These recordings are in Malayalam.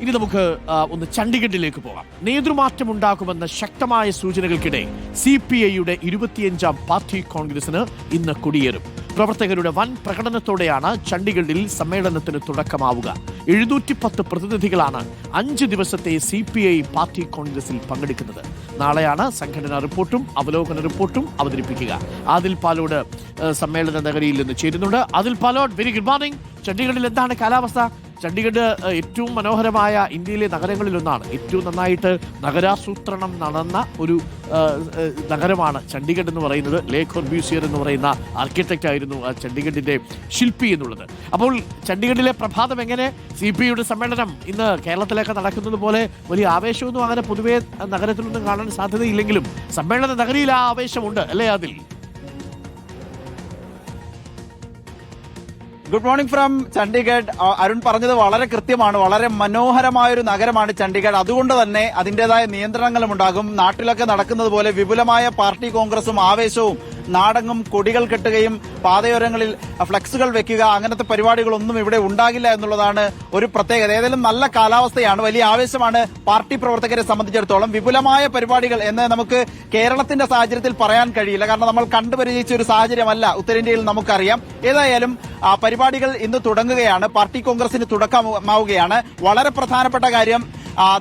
ഇനി നമുക്ക് ഒന്ന് ചണ്ഡീഗഡിലേക്ക് പോകാം. നേതൃമാറ്റം ഉണ്ടാകുമെന്ന ശക്തമായ സൂചനകൾക്കിടെ CPIയുടെ 25ാം പാർട്ടി കോൺഗ്രസിന് ഇന്ന് കൊടിയേറും. പ്രവർത്തകരുടെ വൻ പ്രകടനത്തോടെയാണ് ചണ്ഡീഗഡിൽ സമ്മേളനത്തിന് തുടക്കമാവുക. 710 പ്രതിനിധികളാണ് 5 ദിവസത്തെ CPI പാർട്ടി കോൺഗ്രസിൽ പങ്കെടുക്കുന്നത്. നാളെയാണ് സംഘടനാ റിപ്പോർട്ടും അവലോകന റിപ്പോർട്ടും അവതരിപ്പിക്കുക. ആദിൽ പാലോട് സമ്മേളന നഗരിയിൽ നിന്ന് ചേരുന്നുണ്ട്. Adil Palode, very good morning. ചണ്ഡീഗഡിൽ എന്താണ് കാലാവസ്ഥ? ചണ്ഡീഗഡ് ഏറ്റവും മനോഹരമായ ഇന്ത്യയിലെ നഗരങ്ങളിലൊന്നാണ്. ഏറ്റവും നന്നായിട്ട് നഗരാസൂത്രണം നടന്ന ഒരു നഗരമാണ് ചണ്ഡീഗഡ് എന്ന് പറയുന്നത്. ലേ കോർബ്യൂസിയർ എന്ന് പറയുന്ന ആർക്കിടെക്റ്റ് ആയിരുന്നു ചണ്ഡീഗഡിന്റെ ശില്പി എന്നുള്ളത്. അപ്പോൾ ചണ്ഡീഗഡിലെ പ്രഭാതം എങ്ങനെ? CPIയുടെ സമ്മേളനം ഇന്ന് കേരളത്തിലൊക്കെ നടക്കുന്നത് പോലെ വലിയ ആവേശമൊന്നും അങ്ങനെ പൊതുവെ നഗരത്തിലൊന്നും കാണാൻ സാധ്യതയില്ലെങ്കിലും സമ്മേളന നഗരിയിൽ ആ ആവേശമുണ്ട് അല്ലേ അതിൽ? Good morning from Chandigarh. Arun പറഞ്ഞത് വളരെ കൃത്യമാണ്. വളരെ മനോഹരമായൊരു നഗരമാണ് ചണ്ഡീഗഡ്. അതുകൊണ്ട് തന്നെ അതിന്റേതായ നിയന്ത്രണങ്ങളും ഉണ്ടാകും. നാട്ടിലൊക്കെ നടക്കുന്നത് പോലെ വിപുലമായ പാർട്ടി കോൺഗ്രസും ആവേശവും നാടങ്ങും കൊടികൾ കെട്ടുകയും പാതയോരങ്ങളിൽ ഫ്ലക്സുകൾ വെക്കുക, അങ്ങനത്തെ പരിപാടികളൊന്നും ഇവിടെ ഉണ്ടാകില്ല എന്നുള്ളതാണ് ഒരു പ്രത്യേകത. ഏതായാലും നല്ല കാലാവസ്ഥയാണ്, വലിയ ആവേശമാണ് പാർട്ടി പ്രവർത്തകരെ സംബന്ധിച്ചിടത്തോളം. വിപുലമായ പരിപാടികൾ എന്ന് നമുക്ക് കേരളത്തിന്റെ സാഹചര്യത്തിൽ പറയാൻ കഴിയില്ല, കാരണം നമ്മൾ കണ്ടുപരിചയിച്ച ഒരു സാഹചര്യമല്ല ഉത്തരേന്ത്യയിൽ നമുക്കറിയാം. ഏതായാലും പരിപാടികൾ ഇന്ന് തുടങ്ങുകയാണ്. പാർട്ടി കോൺഗ്രസിന് തുടക്കമാവുകയാണ്. വളരെ പ്രധാനപ്പെട്ട കാര്യം,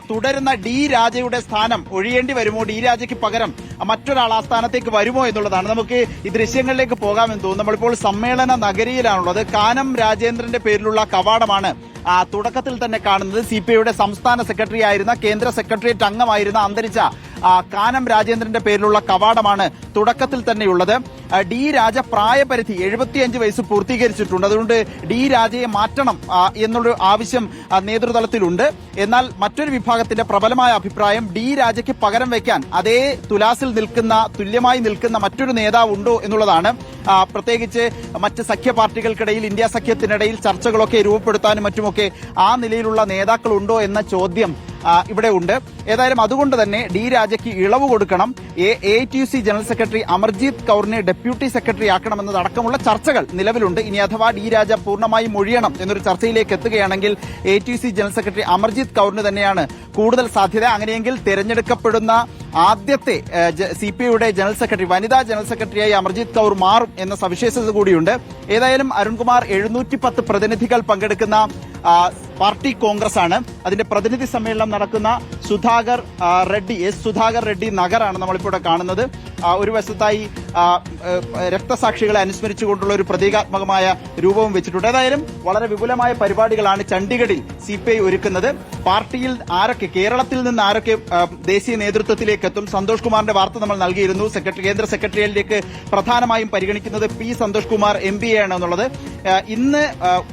തുടരുന്ന ഡി രാജയുടെ സ്ഥാനം ഒഴിയേണ്ടി വരുമോ, ഡി രാജയ്ക്ക് പകരം മറ്റൊരാൾ ആ സ്ഥാനത്തേക്ക് വരുമോ എന്നുള്ളതാണ്. നമുക്ക് ഈ ദൃശ്യങ്ങളിലേക്ക് പോകാമെന്ന് തോന്നുന്നു. നമ്മളിപ്പോൾ സമ്മേളന നഗരിയിലാണുള്ളത്. കാനം രാജേന്ദ്രന്റെ പേരിലുള്ള കവാടമാണ് തുടക്കത്തിൽ തന്നെ കാണുന്നത്. CPIയുടെ സംസ്ഥാന സെക്രട്ടറി ആയിരുന്ന, കേന്ദ്ര സെക്രട്ടേറിയറ്റ് അംഗമായിരുന്ന അന്തരിച്ച കാനം രാജേന്ദ്രന്റെ പേരിലുള്ള കവാടമാണ് തുടക്കത്തിൽ തന്നെയുള്ളത്. ഡി രാജ പ്രായപരിധി 75 വയസ്സ് പൂർത്തീകരിച്ചിട്ടുണ്ട്. അതുകൊണ്ട് ഡി രാജയെ മാറ്റണം എന്നുള്ള ആവശ്യം നേതൃതലത്തിലുണ്ട്. എന്നാൽ മറ്റൊരു വിഭാഗത്തിന്റെ പ്രബലമായ അഭിപ്രായം, ഡി രാജയ്ക്ക് പകരം വയ്ക്കാൻ അതേ തുലാസിൽ നിൽക്കുന്ന, തുല്യമായി നിൽക്കുന്ന മറ്റൊരു നേതാവ് ഉണ്ടോ എന്നുള്ളതാണ്. പ്രത്യേകിച്ച് മറ്റ് സഖ്യ പാർട്ടികൾക്കിടയിൽ, ഇന്ത്യ സഖ്യത്തിനിടയിൽ ചർച്ചകളൊക്കെ രൂപപ്പെടുത്താനും മറ്റുമൊക്കെ ആ നിലയിലുള്ള നേതാക്കളുണ്ടോ എന്ന ചോദ്യം ഇവിടെ ഉണ്ട്. ഏതായാലും അതുകൊണ്ട് തന്നെ ഡി രാജയ്ക്ക് ഇളവ് കൊടുക്കണം, AITUC ജനറൽ സെക്രട്ടറി അമർജീത് കൌറിനെ ഡെപ്യൂട്ടി സെക്രട്ടറി ആക്കണമെന്നതടക്കമുള്ള ചർച്ചകൾ നിലവിലുണ്ട്. ഇനി അഥവാ ഡി രാജ പൂർണ്ണമായും ഒഴിയണം എന്നൊരു ചർച്ചയിലേക്ക് എത്തുകയാണെങ്കിൽ AITUC ജനറൽ സെക്രട്ടറി അമർജീത് കൌറിന് തന്നെയാണ് കൂടുതൽ സാധ്യത. അങ്ങനെയെങ്കിൽ തെരഞ്ഞെടുക്കപ്പെടുന്ന ആദ്യത്തെ CPIയുടെ ജനറൽ സെക്രട്ടറി, വനിതാ ജനറൽ സെക്രട്ടറിയായി അമർജീത് കൌർ മാറും എന്ന സവിശേഷത കൂടിയുണ്ട്. ഏതായാലും അരുൺകുമാർ, 710 പ്രതിനിധികൾ പങ്കെടുക്കുന്ന പാർട്ടി കോൺഗ്രസ് ആണ്. അതിന്റെ പ്രതിനിധി സമ്മേളനം നടക്കുന്ന സുധാകർ റെഡ്ഡി നഗറാണ് നമ്മളിപ്പോൾ കാണുന്നത്. ഒരു വശത്തായി രക്തസാക്ഷികളെ അനുസ്മരിച്ചുകൊണ്ടുള്ള ഒരു പ്രതീകാത്മകമായ രൂപവും വെച്ചിട്ടുണ്ട്. ഏതായാലും വളരെ വിപുലമായ പരിപാടികളാണ് ചണ്ഡീഗഡിൽ CPI ഒരുക്കുന്നത്. പാർട്ടിയിൽ ആരൊക്കെ, കേരളത്തിൽ നിന്ന് ആരൊക്കെ ദേശീയ നേതൃത്വത്തിലേക്ക് എത്തും? സന്തോഷ് കുമാറിന്റെ വാർത്ത നമ്മൾ നൽകിയിരുന്നു. കേന്ദ്ര സെക്രട്ടേറിയറ്റിലേക്ക് പ്രധാനമായും പരിഗണിക്കുന്നത് P സന്തോഷ് കുമാർ MP ആണ് എന്നുള്ളത്. ഇന്ന്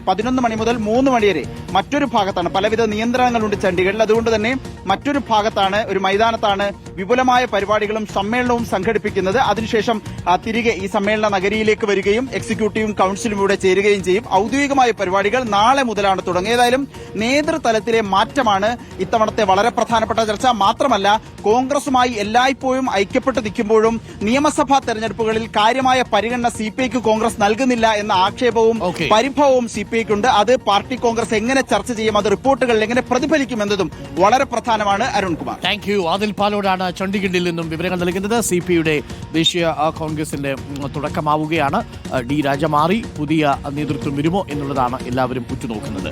11 മണി മുതൽ 3 മണി വരെ മറ്റൊരു ഭാഗത്താണ്, പലവിധ നിയന്ത്രണങ്ങളുണ്ട് ചണ്ഡീഗഡിൽ. അതുകൊണ്ട് തന്നെ മറ്റൊരു ഭാഗത്താണ്, ഒരു മൈതാനത്താണ് വിപുലമായ പരിപാടികളും സമ്മേളനവും സംഘടിപ്പിക്കുന്നത്. അതിനുശേഷം തിരികെ ഈ സമ്മേളന നഗരിയിലേക്ക് വരികയും എക്സിക്യൂട്ടീവും കൌൺസിലും ഇവിടെ ചേരുകയും ചെയ്യും. ഔദ്യോഗികമായ പരിപാടികൾ നാളെ മുതലാണ് തുടങ്ങുക. ഏതായാലും നേതൃതലത്തിലെ മാറ്റമാണ് ഇത്തവണത്തെ വളരെ പ്രധാനപ്പെട്ട ചർച്ച. മാത്രമല്ല, കോൺഗ്രസുമായി എല്ലായ്പ്പോഴും ഐക്യപ്പെട്ട് നിൽക്കുമ്പോഴും നിയമസഭാ തെരഞ്ഞെടുപ്പുകളിൽ കാര്യമായ പരിഗണന CPIക്ക് കോൺഗ്രസ് നൽകുന്നില്ല എന്ന ആക്ഷേപവും പരിഭവവും CPIക്കുണ്ട്. അത് പാർട്ടി കോൺഗ്രസ് എങ്ങനെ ചർച്ച ചെയ്യും, അത് റിപ്പോർട്ടുകളിൽ എങ്ങനെ പ്രതിഫലിക്കുമെന്നതും വളരെ പ്രധാനമാണ്. Arunkumar, thank you. ആദിൽ പാലോടാണ് ചണ്ഡീഗഡിൽ നിന്നും വിവരങ്ങൾ നൽകുന്നത്. CPIയുടെ ദേശീയ കോൺഗ്രസിന്റെ തുടക്കമാവുകയാണ്. ഡി രാജ മാറി പുതിയ നേതൃത്വം വരുമോ എന്നുള്ളതാണ് എല്ലാവരും ഉറ്റുനോക്കുന്നത്.